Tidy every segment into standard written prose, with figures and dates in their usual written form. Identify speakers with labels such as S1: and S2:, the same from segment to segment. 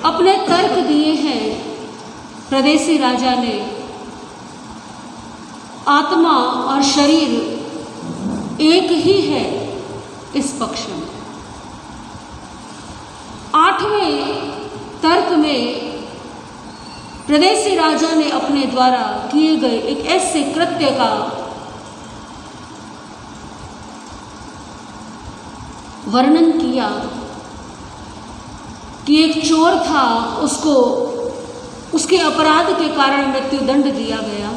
S1: अपने तर्क दिए हैं प्रदेशी राजा ने। आत्मा और शरीर एक ही है इस पक्ष में। 8वें तर्क में प्रदेशी राजा ने अपने द्वारा किए गए एक ऐसे कृत्य का वर्णन किया कि एक चोर था, उसको उसके अपराध के कारण मृत्युदंड दिया गया।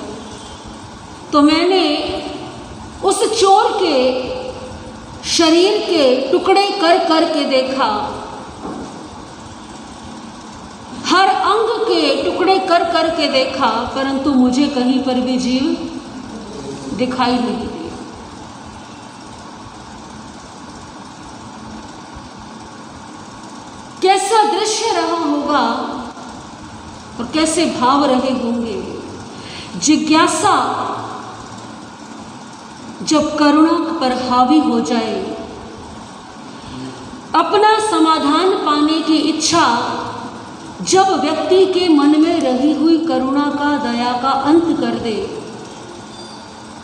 S1: तो मैंने उस चोर के शरीर के टुकड़े कर कर के देखा, हर अंग के टुकड़े कर कर के देखा, परंतु मुझे कहीं पर भी जीव दिखाई नहीं दिया। कैसा दृश्य रहा होगा और कैसे भाव रहे होंगे। जिज्ञासा जब करुणा पर हावी हो जाए, अपना समाधान पाने की इच्छा जब व्यक्ति के मन में रही हुई करुणा का, दया का अंत कर दे,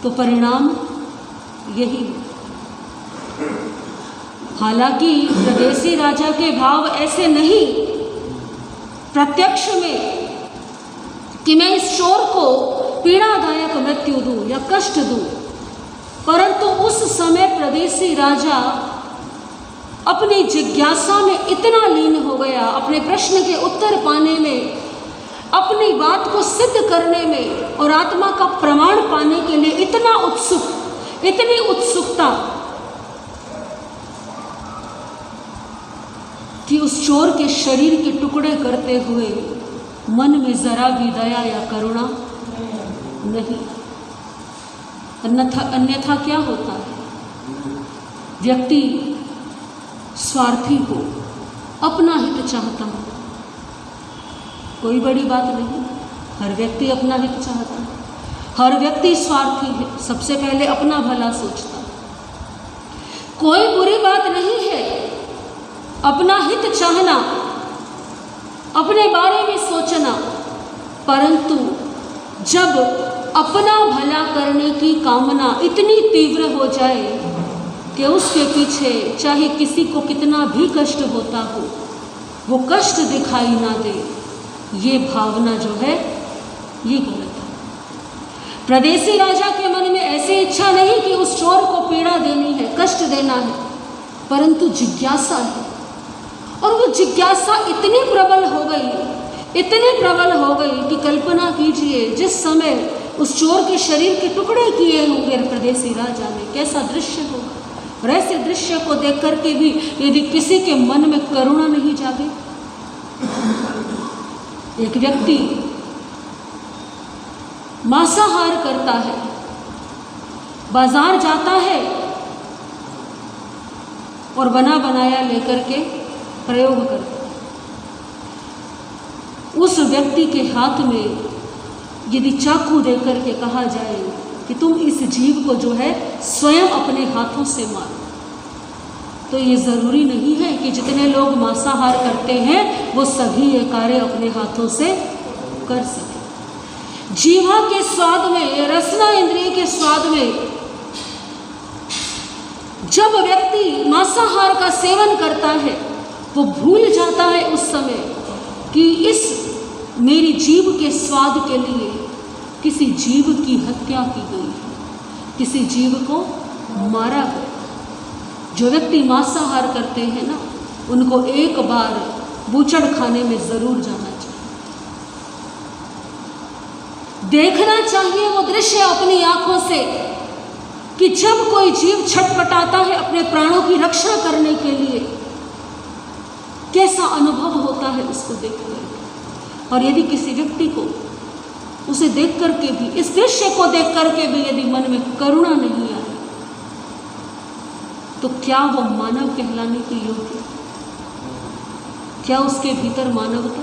S1: तो परिणाम यही है। हालांकि प्रदेशी राजा के भाव ऐसे नहीं प्रत्यक्ष में कि मैं इस चोर को पीड़ादायक मृत्यु दूं या कष्ट दूं, परंतु उस समय प्रदेशी राजा अपनी जिज्ञासा में इतना लीन हो गया, अपने प्रश्न के उत्तर पाने में, अपनी बात को सिद्ध करने में और आत्मा का प्रमाण पाने के लिए इतना उत्सुक, इतनी उत्सुकता कि उस चोर के शरीर के टुकड़े करते हुए मन में जरा भी दया या करुणा नहीं। अन्यथा क्या होता है, व्यक्ति स्वार्थी हो, अपना हित चाहता है। कोई बड़ी बात नहीं, हर व्यक्ति अपना हित चाहता है, हर व्यक्ति स्वार्थी है, सबसे पहले अपना भला सोचता है। कोई बुरी बात नहीं है अपना हित चाहना, अपने बारे में सोचना, परंतु जब अपना भला करने की कामना इतनी तीव्र हो जाए कि उसके पीछे चाहे किसी को कितना भी कष्ट होता हो, वो कष्ट दिखाई ना दे, ये भावना जो है ये गलत है। प्रदेशी राजा के मन में ऐसी इच्छा नहीं कि उस चोर को पीड़ा देनी है, कष्ट देना है, परंतु जिज्ञासा है। और वो जिज्ञासा इतनी प्रबल हो गई, इतनी प्रबल हो गई कि कल्पना कीजिए जिस समय उस चोर के शरीर के टुकड़े किए होंगे प्रदेशी राजा ने, कैसा दृश्य होगा। और ऐसे दृश्य को देख करके भी यदि किसी के मन में करुणा नहीं जागे। एक व्यक्ति मांसाहार करता है, बाजार जाता है और बना बनाया लेकर के प्रयोग करता है। उस व्यक्ति के हाथ में यदि चाकू देकर के कहा जाए कि तुम इस जीव को जो है स्वयं अपने हाथों से मारो, तो ये ज़रूरी नहीं है कि जितने लोग मांसाहार करते हैं वो सभी ये कार्य अपने हाथों से कर सकें। जीवा के स्वाद में, रसना इंद्रिय के स्वाद में जब व्यक्ति मांसाहार का सेवन करता है, वो भूल जाता है उस समय कि इस मेरी जीव के स्वाद के लिए किसी जीव की हत्या की गई है, किसी जीव को मारा गया। जो व्यक्ति मांसाहार करते हैं ना, उनको एक बार बूचड़ खाने में ज़रूर जाना चाहिए, देखना चाहिए वो दृश्य अपनी आंखों से कि जब कोई जीव छटपटाता है अपने प्राणों की रक्षा करने के लिए, कैसा अनुभव होता है उसको देखकर। और यदि किसी व्यक्ति को उसे देख करके भी, इस दृश्य को देख करके भी यदि मन में करुणा नहीं आए, तो क्या वो मानव कहलाने के योग्य? क्या उसके भीतर मानवता?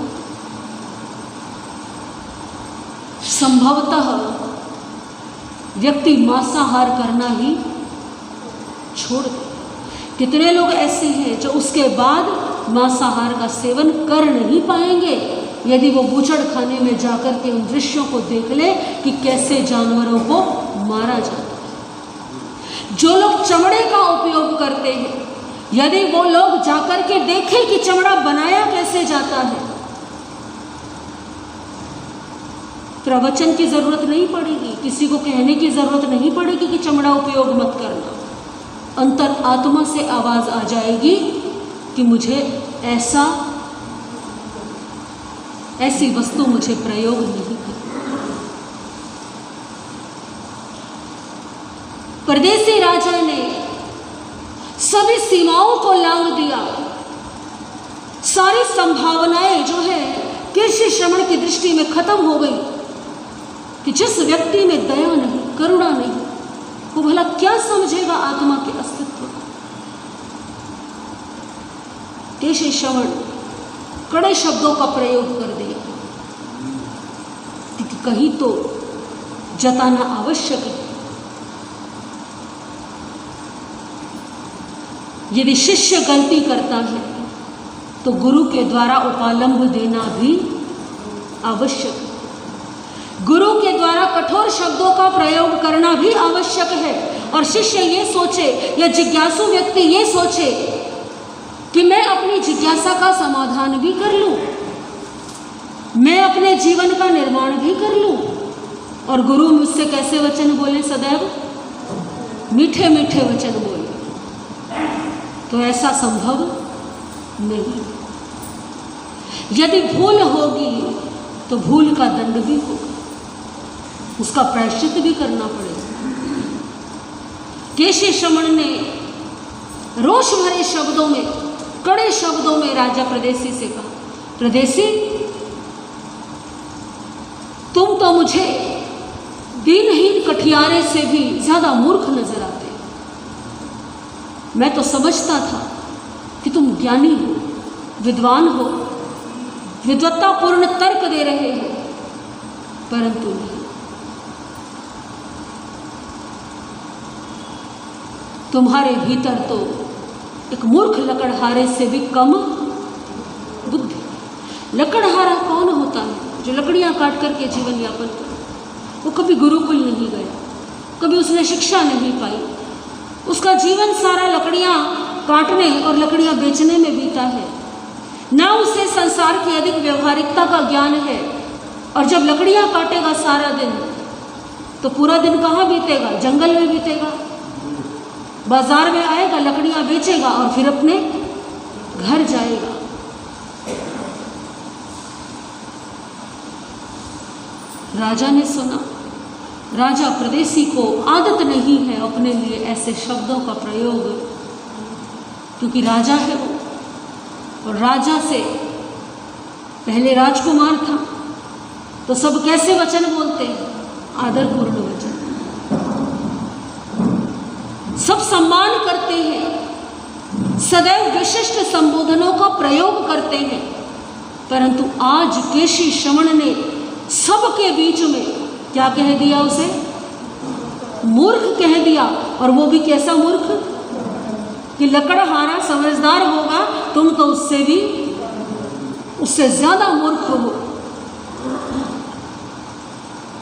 S1: संभवतः व्यक्ति मांसाहार करना ही छोड़ दे। कितने लोग ऐसे हैं जो उसके बाद मांसाहार का सेवन कर नहीं पाएंगे यदि वो बूचड़ खाने में जाकर के उन दृश्यों को देख ले कि कैसे जानवरों को मारा जाता है। जो लोग चमड़े का उपयोग करते हैं, यदि वो लोग जाकर के देखें कि चमड़ा बनाया कैसे जाता है, प्रवचन की जरूरत नहीं पड़ेगी, किसी को कहने की जरूरत नहीं पड़ेगी कि चमड़ा उपयोग मत करना। अंतर आत्मा से आवाज आ जाएगी कि मुझे ऐसी वस्तु मुझे प्रयोग नहीं करनी। परदेसी राजा ने सभी सीमाओं को लांघ दिया। सारी संभावनाएं जो है कृषि श्रवण की दृष्टि में खत्म हो गई कि जिस व्यक्ति में दया नहीं, करुणा नहीं, वो भला क्या समझेगा आत्मा के अस्तित्व को। कृषि श्रवण कड़े शब्दों का प्रयोग कर दिया क्योंकि कहीं तो जताना आवश्यक है। यदि शिष्य गलती करता है तो गुरु के द्वारा उपालंब देना भी आवश्यक है। गुरु के द्वारा कठोर शब्दों का प्रयोग करना भी आवश्यक है। और शिष्य ये सोचे या जिज्ञासु व्यक्ति ये सोचे कि मैं अपनी जिज्ञासा का समाधान भी कर लूं, मैं अपने जीवन का निर्माण भी कर लूं। और गुरु मुझसे कैसे वचन बोले, सदैव मीठे मीठे वचन बोले, तो ऐसा संभव नहीं। यदि भूल होगी तो भूल का दंड भी होगा, उसका प्रायश्चित भी करना पड़ेगा। केशी श्रमण ने रोष भरे शब्दों में, कड़े शब्दों में राजा प्रदेशी से कहा, प्रदेशी तुम तो मुझे दीनहीन कठियारे से भी ज्यादा मूर्ख नजर आते। मैं तो समझता था कि तुम ज्ञानी हो, विद्वान हो, विद्वत्तापूर्ण तर्क दे रहे हो, परंतु नहीं। तुम्हारे भीतर तो एक मूर्ख लकड़हारे से भी कम बुद्धि। लकड़हारा कौन होता है? जो लकड़ियां काट करके जीवन यापन करे। वो कभी गुरुकुल नहीं गया, कभी उसने शिक्षा नहीं पाई, उसका जीवन सारा लकड़ियां काटने और लकड़ियां बेचने में बीता है। ना उसे संसार की अधिक व्यवहारिकता का ज्ञान है। और जब लकड़ियां काटेगा सारा दिन, तो पूरा दिन कहाँ बीतेगा? जंगल में बीतेगा। बाजार में आएगा, लकड़ियां बेचेगा और फिर अपने घर जाएगा। राजा ने सुना। राजा प्रदेशी को आदत नहीं है अपने लिए ऐसे शब्दों का प्रयोग, क्योंकि राजा है वो, और राजा से पहले राजकुमार था, तो सब कैसे वचन बोलते हैं? आदरपूर्ण वचन। सब सम्मान करते हैं, सदैव विशिष्ट संबोधनों का प्रयोग करते हैं। परंतु आज केशी श्रवण ने सबके बीच में क्या कह दिया? उसे मूर्ख कह दिया। और वो भी कैसा मूर्ख कि लकड़हारा समझदार होगा, तुम तो उससे ज्यादा मूर्ख हो।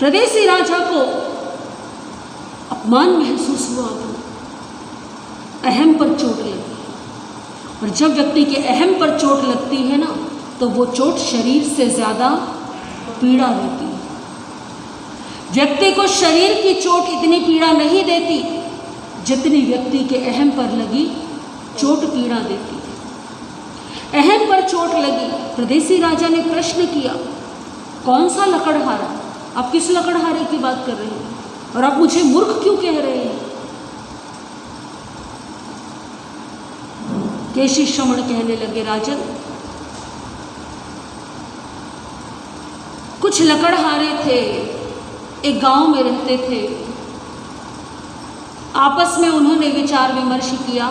S1: प्रदेशी राजा को अपमान महसूस हुआ, अहम पर चोट लगी। और जब व्यक्ति के अहम पर चोट लगती है ना, तो वो चोट शरीर से ज्यादा पीड़ा देती है। व्यक्ति को शरीर की चोट इतनी पीड़ा नहीं देती जितनी व्यक्ति के अहम पर लगी चोट पीड़ा देती है। अहम पर चोट लगी। प्रदेशी राजा ने प्रश्न किया, कौन सा लकड़हारा? आप किस लकड़हारे की बात कर रहे हैं? और आप मुझे मूर्ख क्यों कह रहे हैं? केशी श्रवण कहने लगे, राजन, कुछ लकड़हारे थे, एक गांव में रहते थे। आपस में उन्होंने विचार विमर्श किया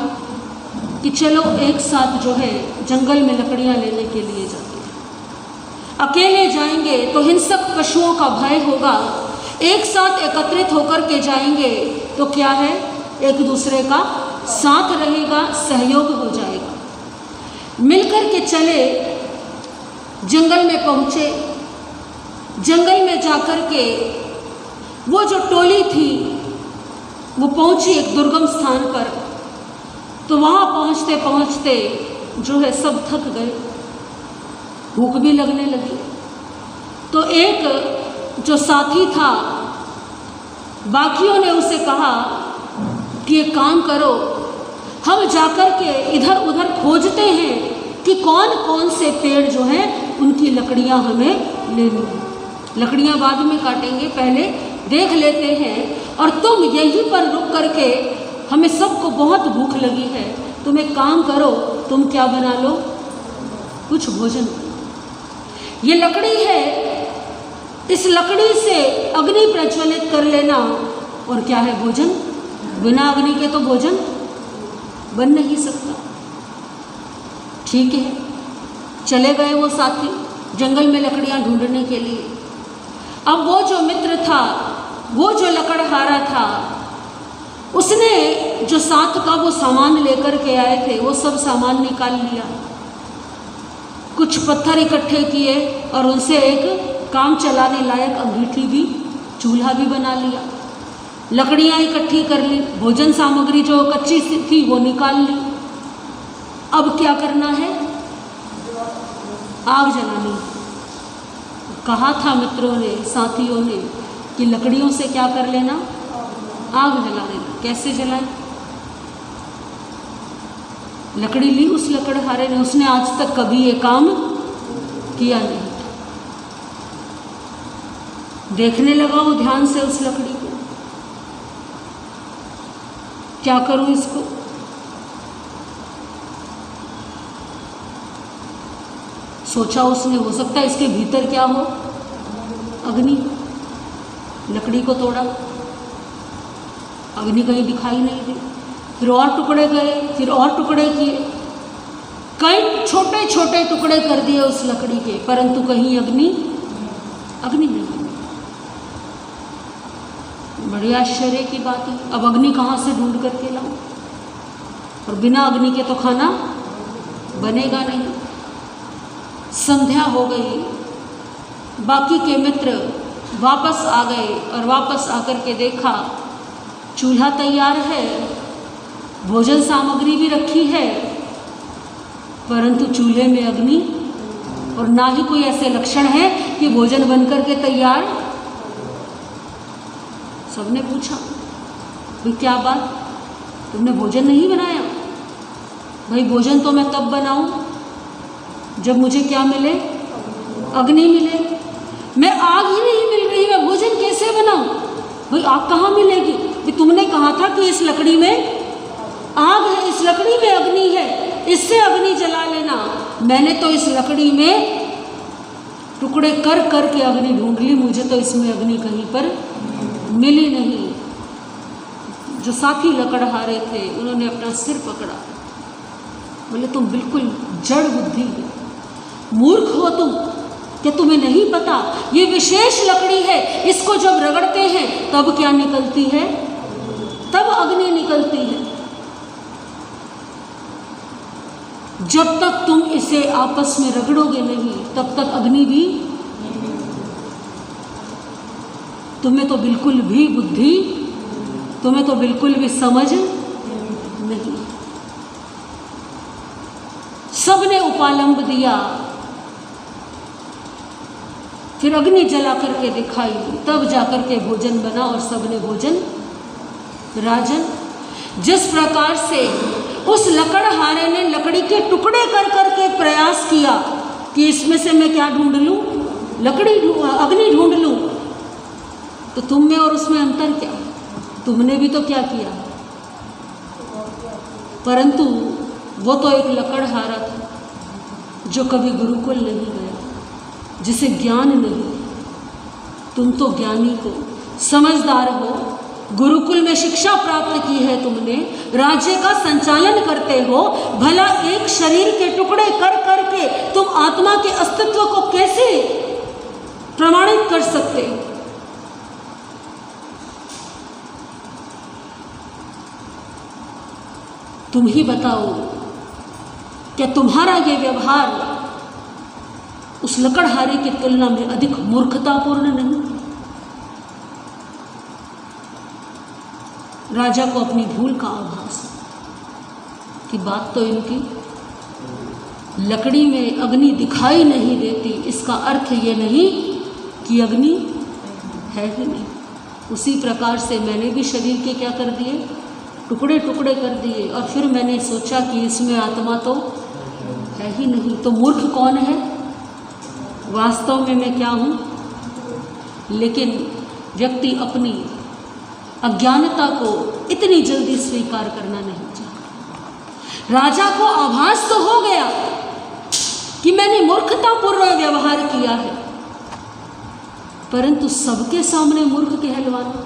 S1: कि चलो एक साथ जो है जंगल में लकड़ियां लेने के लिए जाते हैं। अकेले जाएंगे तो हिंसक पशुओं का भय होगा, एक साथ एकत्रित होकर के जाएंगे तो क्या है, एक दूसरे का साथ रहेगा, सहयोग हो जाएगा। मिलकर के चले, जंगल में पहुँचे। जंगल में जाकर के वो जो टोली थी वो पहुँची एक दुर्गम स्थान पर। तो वहाँ पहुँचते पहुँचते जो है सब थक गए, भूख भी लगने लगी। तो एक जो साथी था, बाकियों ने उसे कहा कि एक काम करो, हम जाकर के इधर उधर खोजते हैं कि कौन कौन से पेड़ जो हैं उनकी लकड़ियां हमें लेनी है। लकड़ियां बाद में काटेंगे, पहले देख लेते हैं। और तुम यहीं पर रुक करके, हमें सबको बहुत भूख लगी है, तुम एक काम करो, तुम क्या बना लो, कुछ भोजन बनो। ये लकड़ी है, इस लकड़ी से अग्नि प्रज्वलित कर लेना। और क्या है भोजन, बिना अग्नि के तो भोजन बन नहीं सकता। ठीक है, चले गए वो साथी जंगल में लकड़ियां ढूंढने के लिए। अब वो जो मित्र था, वो जो लकड़हारा था, उसने जो साथ का वो सामान लेकर के आए थे, वो सब सामान निकाल लिया। कुछ पत्थर इकट्ठे किए और उनसे एक काम चलाने लायक अंगीठी भी, चूल्हा भी बना लिया। लकड़ियां इकट्ठी कर ली, भोजन सामग्री जो कच्ची थी वो निकाल ली। अब क्या करना है, आग जलानी। कहा था मित्रों ने, साथियों ने कि लकड़ियों से क्या कर लेना, आग जला लेना। कैसे जलाए, लकड़ी ली उस लकड़हारे ने, उसने आज तक कभी ये काम किया नहीं। देखने लगा वो ध्यान से उस लकड़ी को, क्या करूं इसको। सोचा उसने, हो सकता है इसके भीतर क्या हो, अग्नि। लकड़ी को तोड़ा, अग्नि कहीं दिखाई नहीं दी। फिर और टुकड़े गए, फिर और टुकड़े किए, कई छोटे छोटे टुकड़े कर दिए उस लकड़ी के, परंतु कहीं अग्नि नहीं। बड़ी आश्चर्य की बात है। अब अग्नि कहाँ से ढूंढ करके लाऊं, और बिना अग्नि के तो खाना बनेगा नहीं। संध्या हो गई, बाकी के मित्र वापस आ गए और वापस आकर के देखा चूल्हा तैयार है, भोजन सामग्री भी रखी है, परंतु चूल्हे में अग्नि, और ना ही कोई ऐसे लक्षण है कि भोजन बनकर के तैयार। सबने पूछा, भाई क्या बात, तुमने भोजन नहीं बनाया? भाई भोजन तो मैं तब बनाऊं जब मुझे क्या मिले, अग्नि मिले। मैं आग ही नहीं मिल रही, मैं भोजन कैसे बनाऊं? भाई आग कहाँ मिलेगी? भाई तुमने कहा था कि इस लकड़ी में आग है, इस लकड़ी में अग्नि है, इससे अग्नि जला लेना। मैंने तो इस लकड़ी में टुकड़े कर कर के अग्नि ढूंढ ली, मुझे तो इसमें अग्नि कहीं पर मिली नहीं। जो साथी लकड़हारे थे उन्होंने अपना सिर पकड़ा, बोले तुम बिल्कुल जड़ बुद्धि हो, मूर्ख हो तुम, क्या तुम्हें नहीं पता ये विशेष लकड़ी है, इसको जब रगड़ते हैं तब क्या निकलती है, तब अग्नि निकलती है। जब तक तुम इसे आपस में रगड़ोगे नहीं तब तक अग्नि भी, तुम्हें तो बिल्कुल भी बुद्धि, तुम्हें तो बिल्कुल भी समझ नहीं। सबने उपालंब दिया, फिर अग्नि जला करके दिखाई, तब जाकर के भोजन बना और सबने भोजन। राजन, जिस प्रकार से उस लकड़हारे ने लकड़ी के टुकड़े कर करके प्रयास किया कि इसमें से मैं क्या ढूंढ लूं, अग्नि ढूंढ लूं, तो तुम में और उसमें अंतर क्या? तुमने भी तो क्या किया, परंतु वो तो एक लकड़हारा था जो कभी गुरुकुल नहीं गया, जिसे ज्ञान नहीं। तुम तो ज्ञानी हो, समझदार हो, गुरुकुल में शिक्षा प्राप्त की है तुमने, राज्य का संचालन करते हो, भला एक शरीर के टुकड़े कर करके तुम आत्मा के अस्तित्व को कैसे प्रमाणित कर सकते हो? तुम ही बताओ, क्या तुम्हारा ये व्यवहार उस लकड़हारे की तुलना में अधिक मूर्खतापूर्ण नहीं? राजा को अपनी भूल का आभास कि बात तो इनकी लकड़ी में अग्नि दिखाई नहीं देती, इसका अर्थ ये नहीं कि अग्नि है ही नहीं। उसी प्रकार से मैंने भी शरीर के क्या कर दिए, टुकड़े टुकड़े कर दिए, और फिर मैंने सोचा कि इसमें आत्मा तो है ही नहीं। तो मूर्ख कौन है? वास्तव में मैं क्या हूँ? लेकिन व्यक्ति अपनी अज्ञानता को इतनी जल्दी स्वीकार करना नहीं चाहता। राजा को आभास तो हो गया कि मैंने मूर्खतापूर्ण व्यवहार किया है, परंतु सबके सामने मूर्ख कहलवाना,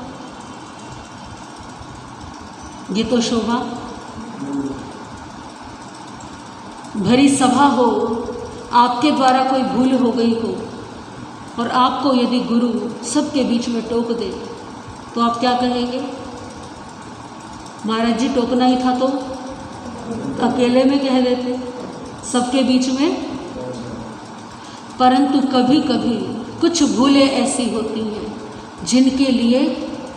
S1: ये तो शोभा भरी सभा हो, आपके द्वारा कोई भूल हो गई हो और आपको यदि गुरु सबके बीच में टोक दे तो आप क्या कहेंगे? महाराज जी टोकना ही था तो अकेले में कह देते, सबके बीच में। परंतु कभी कभी कुछ भूलें ऐसी होती हैं जिनके लिए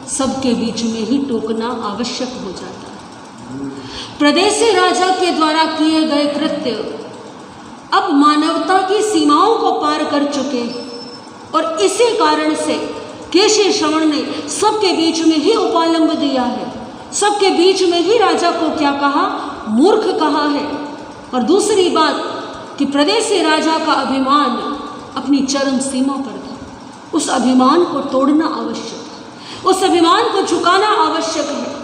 S1: सबके बीच में ही टोकना आवश्यक हो जाता है। प्रदेशी राजा के द्वारा किए गए कृत्य अब मानवता की सीमाओं को पार कर चुके, और इसी कारण से केशरी श्रवण ने सबके बीच में ही उपालंब दिया है, सबके बीच में ही राजा को क्या कहा? मूर्ख कहा है। और दूसरी बात कि प्रदेशी राजा का अभिमान अपनी चरम सीमा पर था, उस अभिमान को तोड़ना आवश्यक है, उस अभिमान को झुकाना आवश्यक है।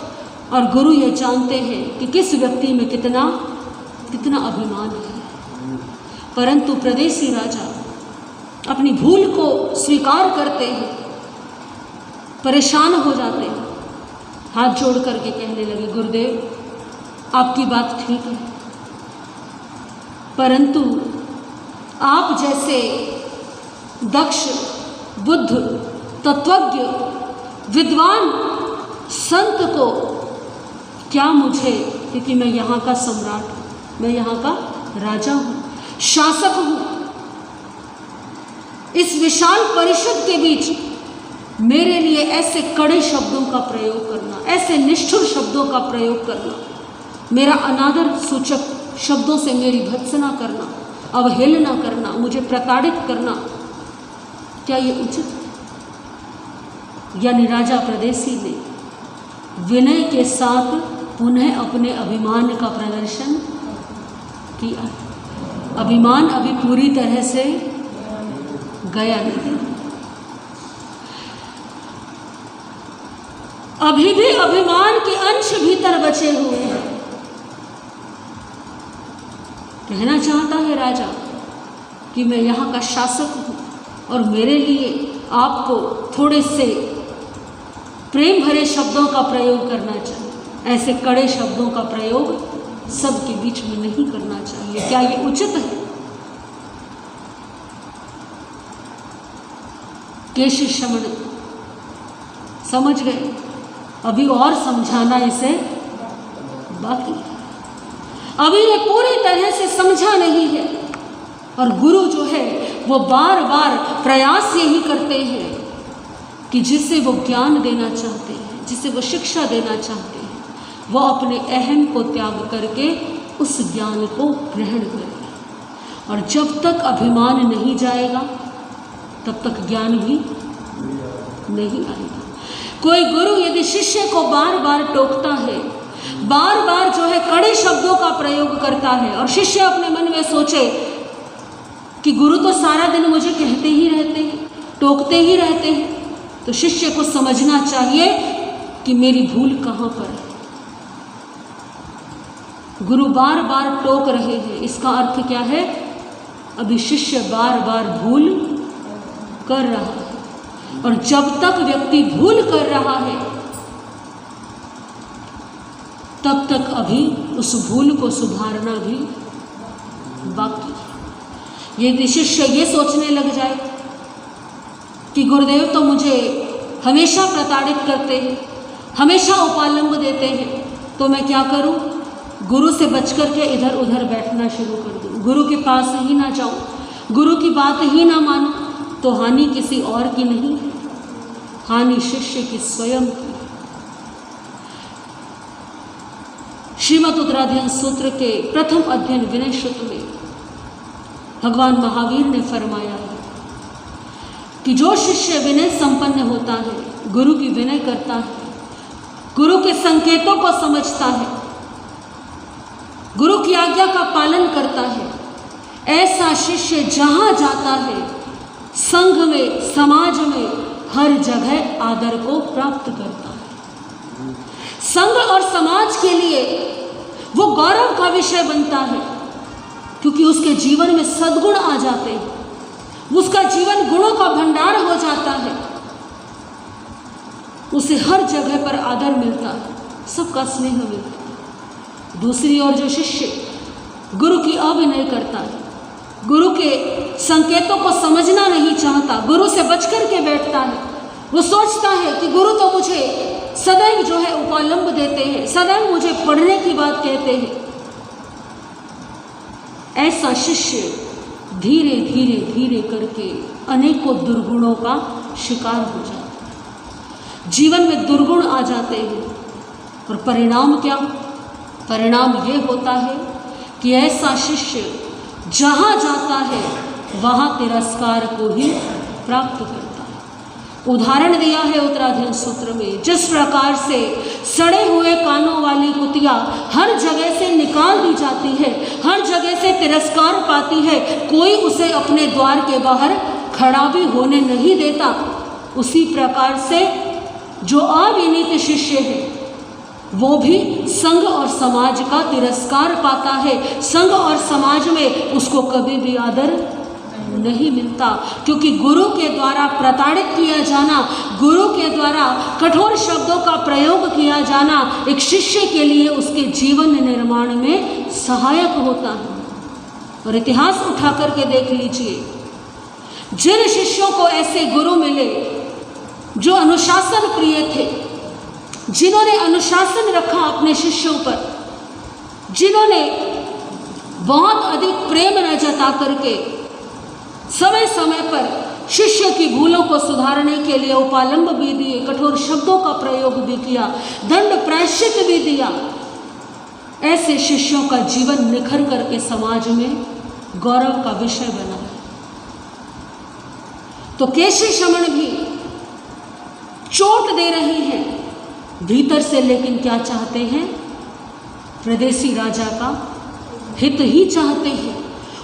S1: और गुरु ये जानते हैं कि किस व्यक्ति में कितना कितना अभिमान है। परंतु प्रदेशी राजा अपनी भूल को स्वीकार करते हैं, परेशान हो जाते हैं, हाथ जोड़ करके कहने लगे, गुरुदेव आपकी बात ठीक है, परंतु आप जैसे दक्ष, बुद्ध, तत्वज्ञ, विद्वान संत को क्या मुझे, क्योंकि मैं यहाँ का सम्राट हूँ, मैं यहाँ का राजा हूँ, शासक हूँ, इस विशाल परिषद के बीच मेरे लिए ऐसे कड़े शब्दों का प्रयोग करना, ऐसे निष्ठुर शब्दों का प्रयोग करना, मेरा अनादर सूचक शब्दों से मेरी भत्सना करना, अवहेलना करना, मुझे प्रताड़ित करना, क्या ये उचित है? यानी राजा प्रदेशी ने विनय के साथ पुनः अपने अभिमान का प्रदर्शन किया। अभिमान अभी पूरी तरह से गया नहीं, अभी भी अभिमान के अंश भीतर बचे हुए हैं। कहना चाहता है राजा कि मैं यहाँ का शासक हूँ और मेरे लिए आपको थोड़े से प्रेम भरे शब्दों का प्रयोग करना चाहिए, ऐसे कड़े शब्दों का प्रयोग सबके बीच में नहीं करना चाहिए। क्या ये उचित है? केशरी श्रवण समझ गए, अभी और समझाना इसे बाकी है, अभी ये पूरी तरह से समझा नहीं है। और गुरु जो है वो बार बार प्रयास यही करते हैं कि जिसे वो ज्ञान देना चाहते हैं, जिसे वो शिक्षा देना चाहते हैं, वो अपने अहम को त्याग करके उस ज्ञान को ग्रहण करें। और जब तक अभिमान नहीं जाएगा तब तक ज्ञान भी नहीं आएगा। कोई गुरु यदि शिष्य को बार बार टोकता है, बार बार जो है कड़े शब्दों का प्रयोग करता है, और शिष्य अपने मन में सोचे कि गुरु तो सारा दिन मुझे कहते ही रहते हैं, टोकते ही रहते हैं, तो शिष्य को समझना चाहिए कि मेरी भूल कहाँ पर है। गुरु बार बार टोक रहे हैं, इसका अर्थ क्या है? अभी शिष्य बार बार भूल कर रहा है, और जब तक व्यक्ति भूल कर रहा है तब तक अभी उस भूल को सुधारना भी बाकी है। यदि शिष्य ये सोचने लग जाए कि गुरुदेव तो मुझे हमेशा प्रताड़ित करते हैं, हमेशा उपालंब देते हैं, तो मैं क्या करूं? गुरु से बचकर के इधर उधर बैठना शुरू कर दूँ, गुरु के पास ही ना जाऊँ, गुरु की बात ही ना मानूं, तो हानि किसी और की नहीं है, हानि शिष्य की स्वयं की। श्रीमद् उत्तराध्ययन सूत्र के प्रथम अध्ययन विनय सूत्र में भगवान महावीर ने फरमाया है कि जो शिष्य विनय संपन्न होता है, गुरु की विनय करता है, गुरु के संकेतों को समझता है, गुरु की आज्ञा का पालन करता है, ऐसा शिष्य जहाँ जाता है संघ में, समाज में, हर जगह आदर को प्राप्त करता है। संघ और समाज के लिए वो गौरव का विषय बनता है, क्योंकि उसके जीवन में सद्गुण आ जाते हैं, उसका जीवन गुणों का भंडार हो जाता है, उसे हर जगह पर आदर मिलता है, सबका स्नेह मिलता है। दूसरी ओर जो शिष्य गुरु की अविनय करता है, गुरु के संकेतों को समझना नहीं चाहता, गुरु से बचकर के बैठता है, वो सोचता है कि गुरु तो मुझे सदैव जो है उपालंब देते हैं, सदैव मुझे पढ़ने की बात कहते हैं, ऐसा शिष्य धीरे धीरे धीरे करके अनेकों दुर्गुणों का शिकार हो जाता है, जीवन में दुर्गुण आ जाते हैं। और परिणाम क्या? परिणाम ये होता है कि ऐसा शिष्य जहाँ जाता है वहाँ तिरस्कार को ही प्राप्त करता है। उदाहरण दिया है उत्तराध्ययन सूत्र में, जिस प्रकार से सड़े हुए कानों वाली कुतिया हर जगह से निकाल दी जाती है, हर जगह से तिरस्कार पाती है, कोई उसे अपने द्वार के बाहर खड़ा भी होने नहीं देता, उसी प्रकार से जो अविनीत शिष्य है वो भी संघ और समाज का तिरस्कार पाता है, संघ और समाज में उसको कभी भी आदर नहीं मिलता, क्योंकि गुरु के द्वारा प्रताड़ित किया जाना, गुरु के द्वारा कठोर शब्दों का प्रयोग किया जाना एक शिष्य के लिए उसके जीवन निर्माण में सहायक होता है। और इतिहास उठा करके देख लीजिए, जिन शिष्यों को ऐसे गुरु मिले जो अनुशासन प्रिय थे, जिन्होंने अनुशासन रखा अपने शिष्यों पर, जिन्होंने बहुत अधिक प्रेम न जता करके समय समय पर शिष्य की भूलों को सुधारने के लिए उपालंब भी दिए, कठोर शब्दों का प्रयोग भी किया, दंड प्रायश्चित भी दिया, ऐसे शिष्यों का जीवन निखर करके समाज में गौरव का विषय बना है। तो केशी शमन भी चोट दे रहे हैं भीतर से, लेकिन क्या चाहते हैं? प्रदेशी राजा का हित ही चाहते हैं।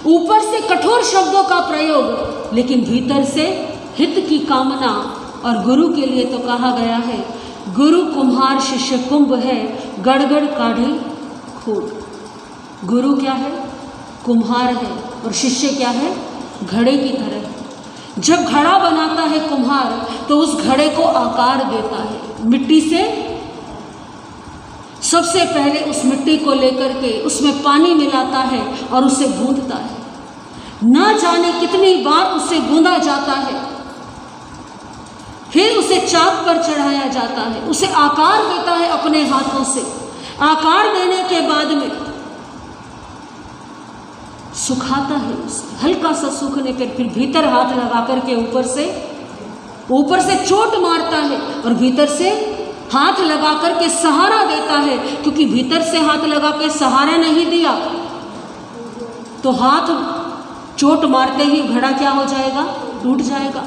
S1: ऊपर से कठोर शब्दों का प्रयोग, लेकिन भीतर से हित की कामना। और गुरु के लिए तो कहा गया है, गुरु कुम्हार शिष्य कुंभ है, गड़गड़ काढ़े खूब। गुरु क्या है? कुम्हार है, और शिष्य क्या है? घड़े की तरह है। जब घड़ा बनाता है कुम्हार तो उस घड़े को आकार देता है, मिट्टी से सबसे पहले उस मिट्टी को लेकर के उसमें पानी मिलाता है और उसे गूंथता है। न जाने कितनी बार उसे गूंदा जाता है, फिर उसे चाक पर चढ़ाया जाता है, उसे आकार देता है अपने हाथों से। आकार देने के बाद में सुखाता है उसे, हल्का सा सूखने पर फिर भीतर हाथ लगा करके ऊपर से चोट मारता है और भीतर से हाथ लगा करके सहारा देता है, क्योंकि भीतर से हाथ लगा के सहारा नहीं दिया तो हाथ चोट मारते ही घड़ा क्या हो जाएगा? टूट जाएगा।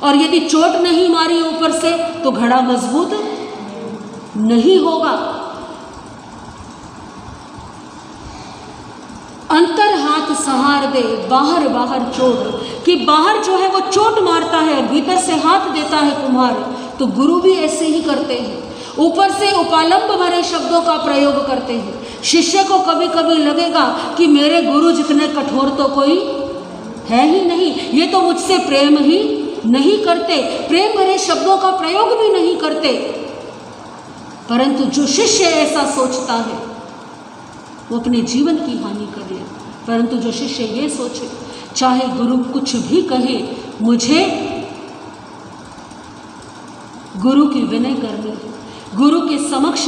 S1: और यदि चोट नहीं मारी ऊपर से तो घड़ा मजबूत नहीं होगा। अंतर हाथ सहार दे, बाहर बाहर चोट, कि बाहर जो है वो चोट मारता है और भीतर से हाथ देता है कुम्हार। तो गुरु भी ऐसे ही करते हैं, ऊपर से उपालंब भरे शब्दों का प्रयोग करते हैं। शिष्य को कभी कभी लगेगा कि मेरे गुरु जितने कठोर तो कोई है ही नहीं, ये तो मुझसे प्रेम ही नहीं करते, प्रेम भरे शब्दों का प्रयोग भी नहीं करते। परंतु जो शिष्य ऐसा सोचता है वो अपने जीवन की हानि कर ले। परंतु जो शिष्य ये सोचे, चाहे गुरु कुछ भी कहे, मुझे गुरु की विनय करनी है, गुरु के समक्ष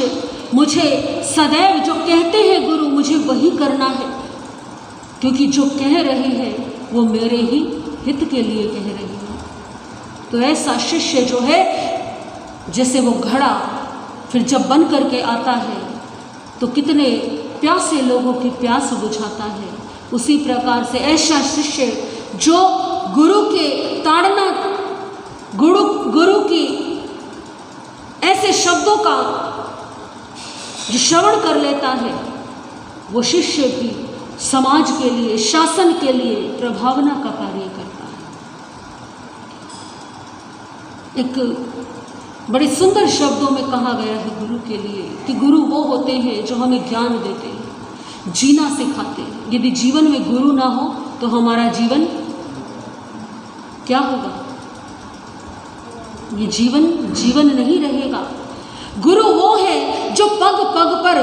S1: मुझे सदैव जो कहते हैं गुरु मुझे वही करना है, क्योंकि जो कह रहे हैं वो मेरे ही हित के लिए कह रहे हैं। तो ऐसा शिष्य जो है, जैसे वो घड़ा फिर जब बन करके आता है तो कितने प्यासे लोगों की प्यास बुझाता है, उसी प्रकार से ऐसा शिष्य जो गुरु के ताड़ना, गुरु की ऐसे शब्दों का जो श्रवण कर लेता है, वो शिष्य भी समाज के लिए, शासन के लिए प्रभावना का कार्य करता है। एक बड़े सुंदर शब्दों में कहा गया है गुरु के लिए कि गुरु वो होते हैं जो हमें ज्ञान देते हैं, जीना सिखाते हैं। यदि जीवन में गुरु ना हो तो हमारा जीवन क्या होगा? ये जीवन नहीं रहेगा। गुरु वो है जो पग पग पर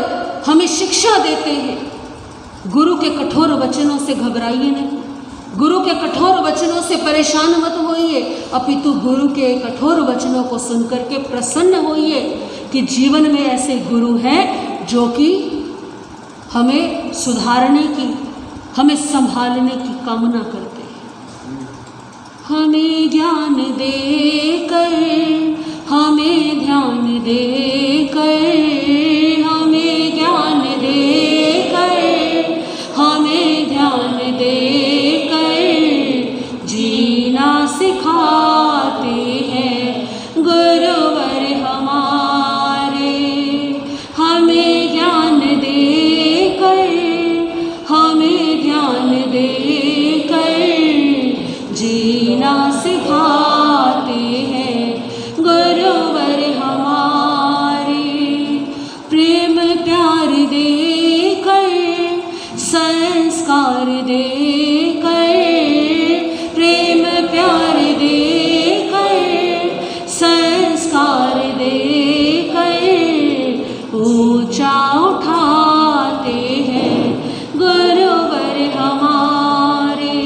S1: हमें शिक्षा देते हैं। गुरु के कठोर वचनों से घबराइए नहीं, गुरु के कठोर वचनों से परेशान मत होइए, अपितु गुरु के कठोर वचनों को सुनकर के प्रसन्न होइए कि जीवन में ऐसे गुरु हैं जो कि हमें सुधारने की, हमें संभालने की कामना करते हैं। हमें ज्ञान देकर, हमें ध्यान देकर, हमें ज्ञान देकर, हमें ध्यान देकर जीना सिखाते हैं गुरुवर हमारे। हमें ज्ञान देकर, हमें ध्यान देकर जीना सिखाते हैं गुरुवर हमारे। प्रेम प्यार देकर, संस्कार देकर, प्रेम प्यार देकर, संस्कार देकर ऊंचा उठाते हैं गुरुवर हमारे।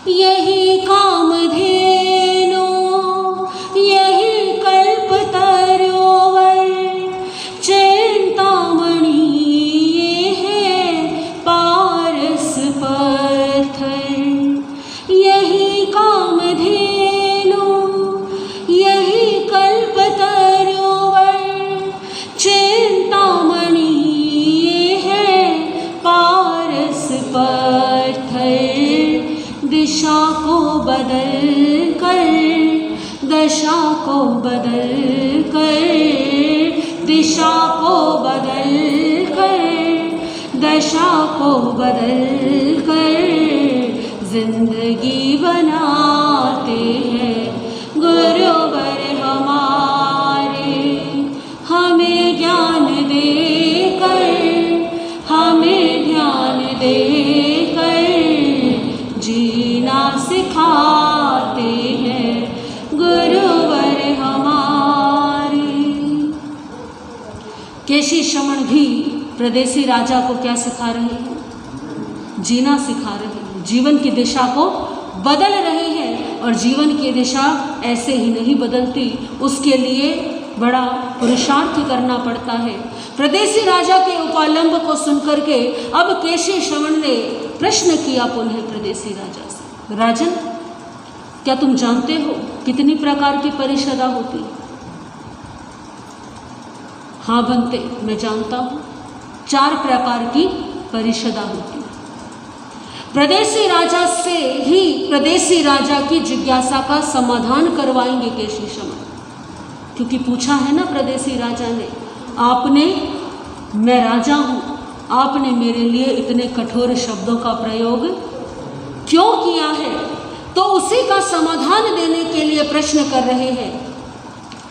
S1: यही कामधेनु, यही कल्पतरोवर, चिंतामणि ये है पारस पत्थर। यही कामधेनु, यही कल्पतरोवर, चिंतामणि ये है पारस पत्थर। दिशा को बदल कर, दशा को बदल कर, दिशा को बदल कर, दशा को बदल कर जिंदगी बनाते हैं गुरुवर हमारे। हमें ज्ञान देकर, हमें ध्यान देकर जीना सिखाते हैं गुरुवर हमारे। केशी श्रमण भी प्रदेशी राजा को क्या सिखा रहे हैं? जीना सिखा रहे हैं, जीवन की दिशा को बदल रहे हैं। और जीवन की दिशा ऐसे ही नहीं बदलती, उसके लिए बड़ा पुरुषार्थ करना पड़ता है। प्रदेशी राजा के उपालंब को सुनकर के अब केशी श्रवण ने प्रश्न किया पुनः प्रदेशी राजा से, राजन क्या तुम जानते हो कितनी प्रकार की परिषदा होती? हाँ बनते, मैं जानता हूँ, 4 प्रकार की परिषदा होती। प्रदेशी राजा से ही प्रदेशी राजा की जिज्ञासा का समाधान करवाएंगे केशी श्रवण, क्योंकि पूछा है ना प्रदेशी राजा ने, आपने, मैं राजा हूँ, आपने मेरे लिए इतने कठोर शब्दों का प्रयोग क्यों किया है? तो उसी का समाधान देने के लिए प्रश्न कर रहे हैं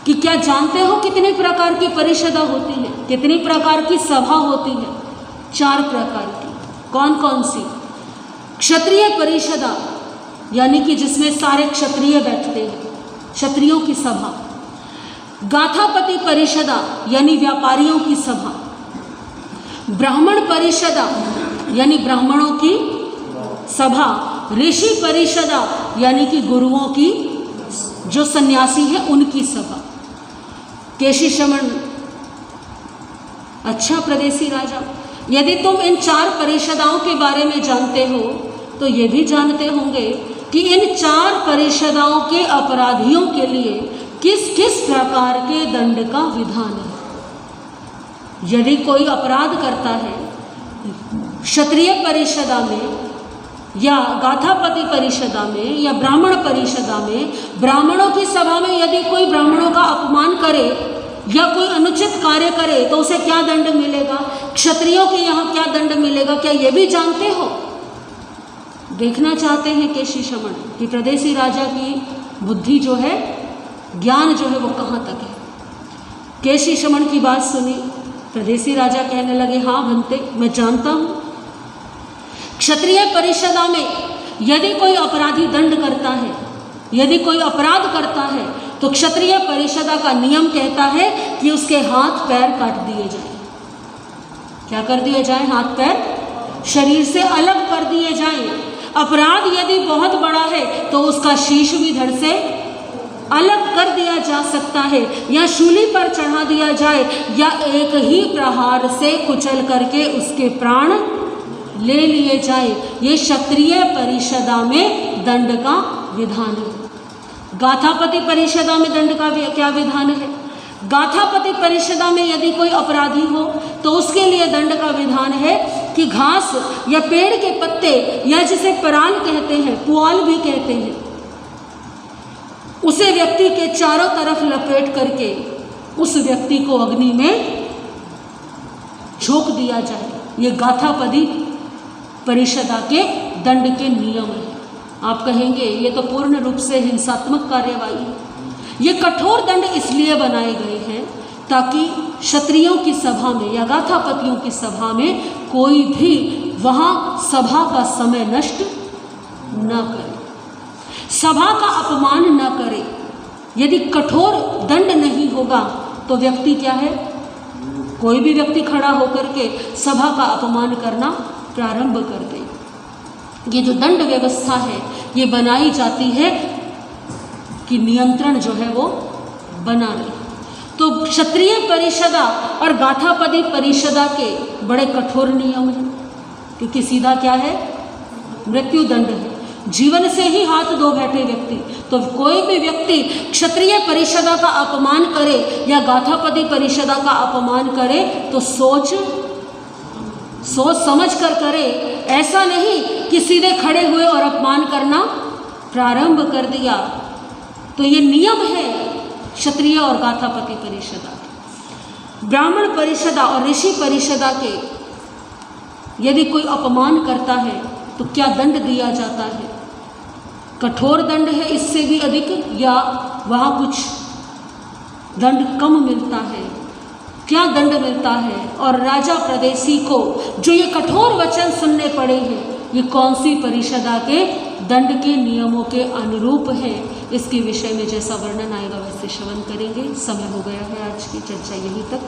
S1: कि क्या जानते हो कितने प्रकार की परिषदा होती है, कितनी प्रकार की सभा होती है? 4 प्रकार की। कौन कौन सी? क्षत्रिय परिषदा, यानी कि जिसमें सारे क्षत्रिय बैठते हैं, क्षत्रियों की सभा। गाथापति परिषदा, यानी व्यापारियों की सभा। ब्राह्मण परिषदा, यानी ब्राह्मणों की सभा। ऋषि परिषदा, यानी कि गुरुओं की, जो सन्यासी है उनकी सभा। केशी श्रवण अच्छा प्रदेशी राजा, यदि तुम इन 4 परिषदाओं के बारे में जानते हो तो ये भी जानते होंगे कि इन 4 परिषदाओं के अपराधियों के लिए किस किस प्रकार के दंड का विधान है। यदि कोई अपराध करता है क्षत्रिय परिषदा में या गाथापति परिषदा में या ब्राह्मण परिषदा में, ब्राह्मणों की सभा में यदि कोई ब्राह्मणों का अपमान करे या कोई अनुचित कार्य करे तो उसे क्या दंड मिलेगा, क्षत्रियों के यहाँ क्या दंड मिलेगा, क्या ये भी जानते हो? देखना चाहते हैं केशी शमन कि प्रदेशी राजा की बुद्धि जो है, ज्ञान जो है वो कहाँ तक है। केशी शमन की बात सुनी, प्रदेशी राजा कहने लगे, हाँ भंते, मैं जानता हूँ। क्षत्रिय परिषदा में यदि कोई अपराधी दंड करता है, यदि कोई अपराध करता है तो क्षत्रिय परिषदा का नियम कहता है कि उसके हाथ पैर काट दिए जाएं। क्या कर दिए जाएं? हाथ पैर शरीर से अलग कर दिए जाएं। अपराध यदि बहुत बड़ा है तो उसका शीश भी धड़ से अलग कर दिया जा सकता है, या शूली पर चढ़ा दिया जाए, या एक ही प्रहार से कुचल करके उसके प्राण ले लिए जाए। ये क्षत्रिय परिषदा में दंड का विधान है। गाथापति परिषदा में दंड का क्या विधान है? गाथापति परिषदा में यदि कोई अपराधी हो तो उसके लिए दंड का विधान है कि घास या पेड़ के पत्ते, या जिसे पराल कहते हैं, पुआल भी कहते हैं, उसे व्यक्ति के चारों तरफ लपेट करके उस व्यक्ति को अग्नि में झोंक दिया जाए। ये गाथापति परिषदा के दंड के नियम है। आप कहेंगे ये तो पूर्ण रूप से हिंसात्मक कार्यवाही है। ये कठोर दंड इसलिए बनाए गए हैं ताकि क्षत्रियों की सभा में या गाथापतियों की सभा में कोई भी वहाँ सभा का समय नष्ट न करे, सभा का अपमान न करे। यदि कठोर दंड नहीं होगा तो व्यक्ति क्या है, कोई भी व्यक्ति खड़ा होकर के सभा का अपमान करना प्रारंभ कर दे। ये जो दंड व्यवस्था है ये बनाई जाती है कि नियंत्रण जो है वो बना रहे। तो क्षत्रिय परिषदा और गाथापति परिषदा के बड़े कठोर नियम हैं, क्योंकि सीधा क्या है, मृत्यु दंड है। जीवन से ही हाथ धो बैठे व्यक्ति, तो कोई भी व्यक्ति क्षत्रिय परिषदा का अपमान करे या गाथापति परिषदा का अपमान करे तो सोच समझ कर करे। ऐसा नहीं कि सीधे खड़े हुए और अपमान करना प्रारंभ कर दिया। तो ये नियम है क्षत्रिय और गाथापति परिषदा के। ब्राह्मण परिषदा और ऋषि परिषदा के यदि कोई अपमान करता है तो क्या दंड दिया जाता है? कठोर दंड है इससे भी अधिक, या वहाँ कुछ दंड कम मिलता है? क्या दंड मिलता है? और राजा प्रदेशी को जो ये कठोर वचन सुनने पड़े हैं, ये कौन सी परिषदा के दंड के नियमों के अनुरूप है? इसके विषय में जैसा वर्णन आएगा वैसे श्रवण करेंगे। समय हो गया है आज की चर्चा यहीं तक।